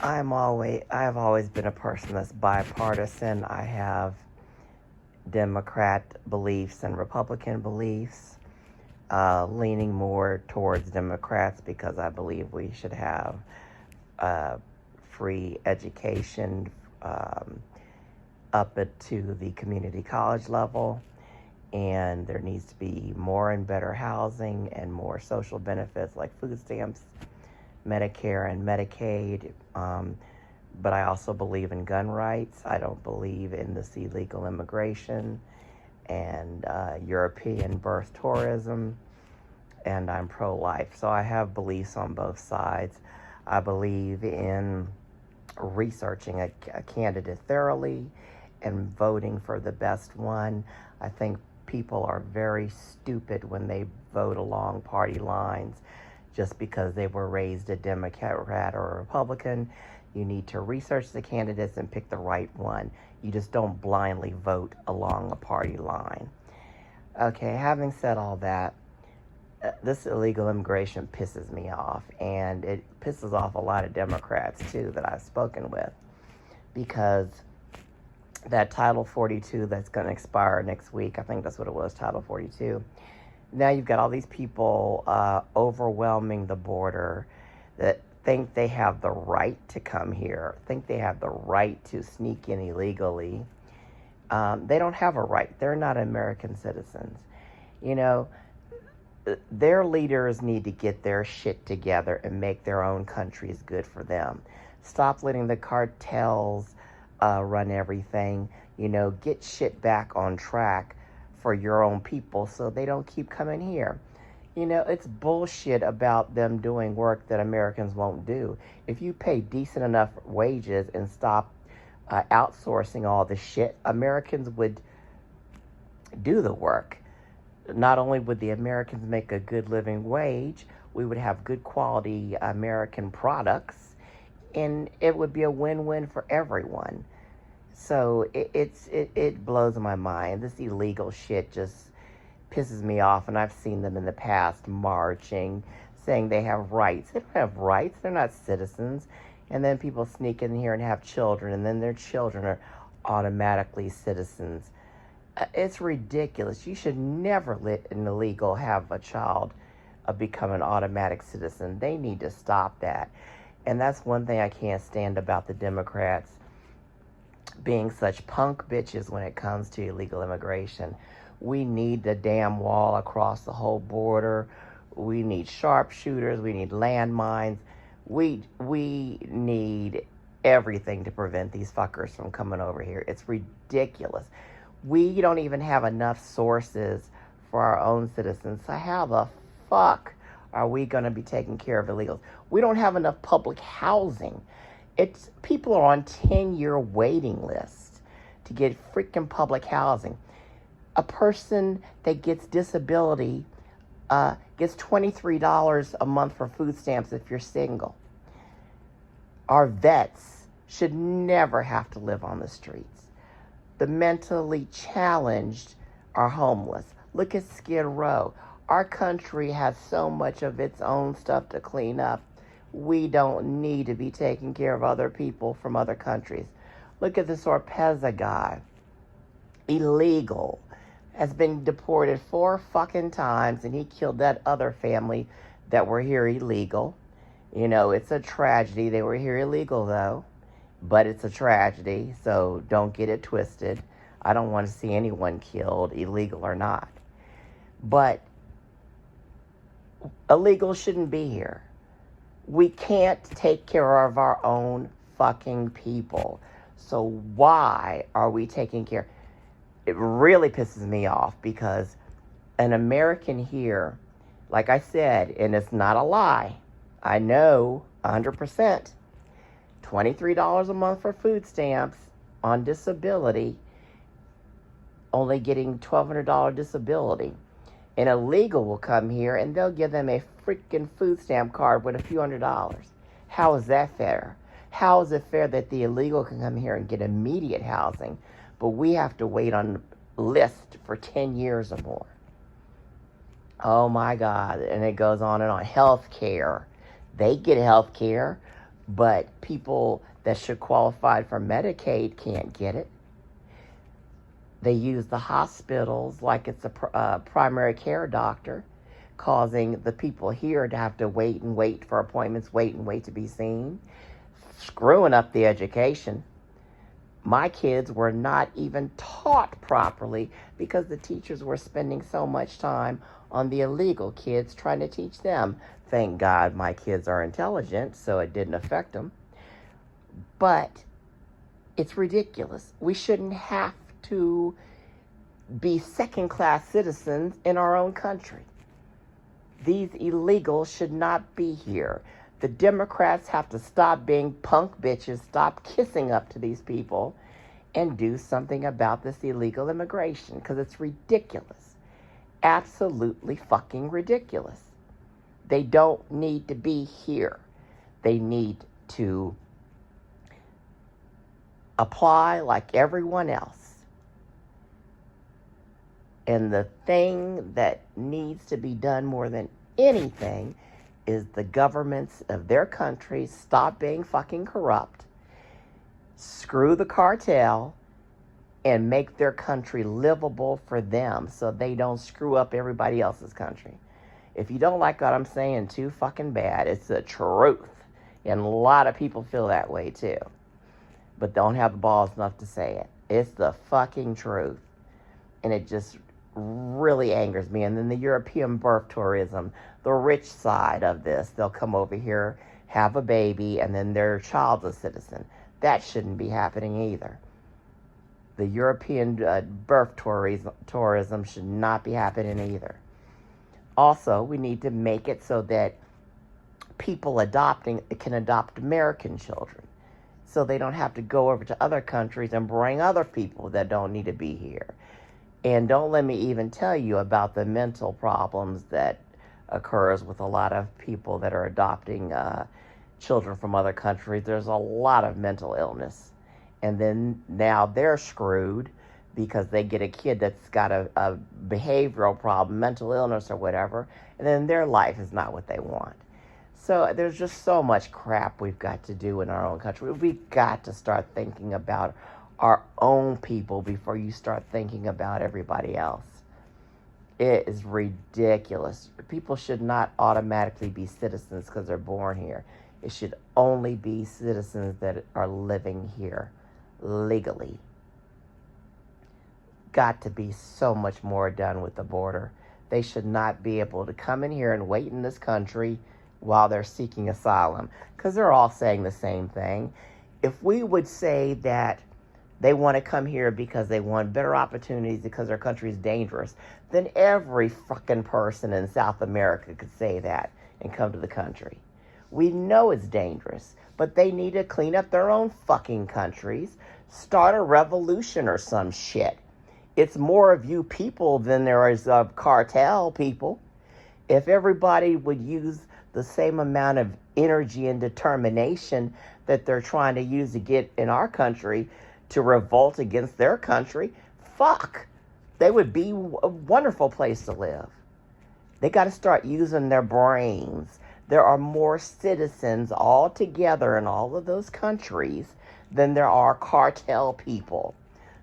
I have always been a person that's bipartisan. I have Democrat beliefs and Republican beliefs, leaning more towards Democrats because I believe we should have uh, free education um, up to the community college level, and there needs to be more and better housing and more social benefits like food stamps, Medicare, and Medicaid. But I also believe in gun rights. I don't believe in this illegal immigration and European birth tourism, and I'm pro life. So I have beliefs on both sides. I believe in researching a candidate thoroughly and voting for the best one. I think people are very stupid when they vote along party lines just because they were raised a Democrat or a Republican. You need to research the candidates and pick the right one. You just don't blindly vote along a party line. Okay, having said all that, this illegal immigration pisses me off, and it pisses off a lot of Democrats too that I've spoken with, because that Title 42 that's going to expire next week, I think that's what it was, Title 42. Now you've got all these people overwhelming the border that think they have the right to come here, think they have the right to sneak in illegally. They don't have a right. They're not American citizens. You know, their leaders need to get their shit together and make their own countries good for them. Stop letting the cartels run everything. You know, get shit back on track for your own people so they don't keep coming here. You know, it's bullshit about them doing work that Americans won't do. If you pay decent enough wages and stop outsourcing all the shit, Americans would do the work. Not only would the Americans make a good living wage, we would have good quality American products, and it would be a win-win for everyone. So it blows my mind. This illegal shit just pisses me off, and I've seen them in the past marching, saying they have rights. They don't have rights. They're not citizens. And then people sneak in here and have children, and then their children are automatically citizens. It's ridiculous. You should never let an illegal have a child become an automatic citizen. They need to stop that. And that's one thing I can't stand about the Democrats being such punk bitches when it comes to illegal immigration. We need the damn wall across the whole border. We need sharpshooters. We need landmines. We need everything to prevent these fuckers from coming over here. It's ridiculous. We don't even have enough sources for our own citizens. So how the fuck are we going to be taking care of illegals? We don't have enough public housing. It's people are on 10-year waiting lists to get freaking public housing. A person that gets disability gets $23 a month for food stamps if you're single. Our vets should never have to live on the streets. The mentally challenged are homeless. Look at Skid Row. Our country has so much of its own stuff to clean up. We don't need to be taking care of other people from other countries. Look at this Orpeza guy. Illegal. Has been deported 4 fucking times, and he killed that other family that were here illegal. You know, it's a tragedy. They were here illegal, though. But it's a tragedy, so don't get it twisted. I don't want to see anyone killed, illegal or not. But illegals shouldn't be here. We can't take care of our own fucking people. So why are we taking care? It really pisses me off because an American here, like I said, and it's not a lie, I know 100%, $23 a month for food stamps on disability, only getting $1,200 disability. An illegal will come here and they'll give them a freaking food stamp card with a few $100s. How is that fair? How is it fair that the illegal can come here and get immediate housing, but we have to wait on the list for 10 years or more? Oh my God. And it goes on and on. Health care. They get health care. but people that should qualify for Medicaid can't get it. They use the hospitals like it's a primary care doctor, causing the people here to have to wait and wait for appointments, wait and wait to be seen, screwing up the education. My kids were not even taught properly because the teachers were spending so much time on the illegal kids trying to teach them. Thank God my kids are intelligent, so it didn't affect them. But it's ridiculous. We shouldn't have to be second-class citizens in our own country. These illegals should not be here. The Democrats have to stop being punk bitches, stop kissing up to these people, and do something about this illegal immigration, because it's ridiculous. Absolutely fucking ridiculous. They don't need to be here. They need to apply like everyone else. And the thing that needs to be done more than anything is the governments of their countries stop being fucking corrupt, screw the cartel, and make their country livable for them so they don't screw up everybody else's country. If you don't like what I'm saying too fucking bad, it's the truth. And a lot of people feel that way too, but don't have the balls enough to say it. It's the fucking truth. And it just really angers me. And then the European birth tourism, the rich side of this, they'll come over here, have a baby, and then their child's a citizen. That shouldn't be happening either. The European birth tourism should not be happening either. Also, we need to make it so that people adopting can adopt American children, so they don't have to go over to other countries and bring other people that don't need to be here. And don't let me even tell you about the mental problems that occurs with a lot of people that are adopting children from other countries. There's a lot of mental illness. And then now they're screwed because they get a kid that's got a behavioral problem, mental illness or whatever, and then their life is not what they want. So there's just so much crap we've got to do in our own country. We've got to start thinking about our own people before you start thinking about everybody else. It is ridiculous. People should not automatically be citizens because they're born here. It should only be citizens that are living here legally. Got to be so much more done with the border. They should not be able to come in here and wait in this country while they're seeking asylum, because they're all saying the same thing. If we would say that they want to come here because they want better opportunities because their country is dangerous, then every fucking person in South America could say that and come to the country. We know it's dangerous, but they need to clean up their own fucking countries, start a revolution or some shit. It's more of you people than there is of cartel people. If everybody would use the same amount of energy and determination that they're trying to use to get in our country to revolt against their country, fuck, they would be a wonderful place to live. They got to start using their brains. There are more citizens altogether in all of those countries than there are cartel people.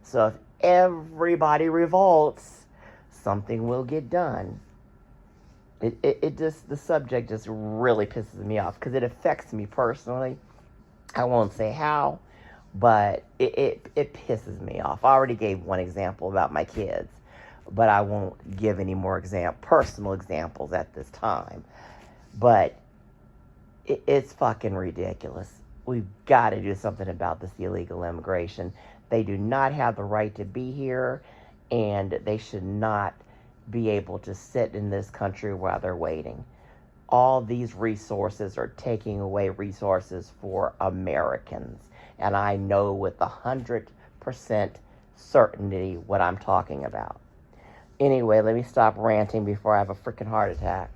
So if everybody revolts, something will get done. It just, the subject just really pisses me off because it affects me personally. I won't say how, but it pisses me off. I already gave one example about my kids, but I won't give any more personal examples at this time. But it's fucking ridiculous. We've got to do something about this illegal immigration. They do not have the right to be here, and they should not be able to sit in this country while they're waiting. All these resources are taking away resources for Americans. And I know with 100% certainty what I'm talking about. Anyway, let me stop ranting before I have a freaking heart attack.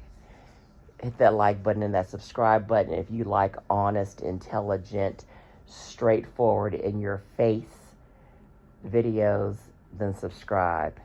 Hit that like button and that subscribe button if you like honest, intelligent, straightforward, in your face videos, then subscribe.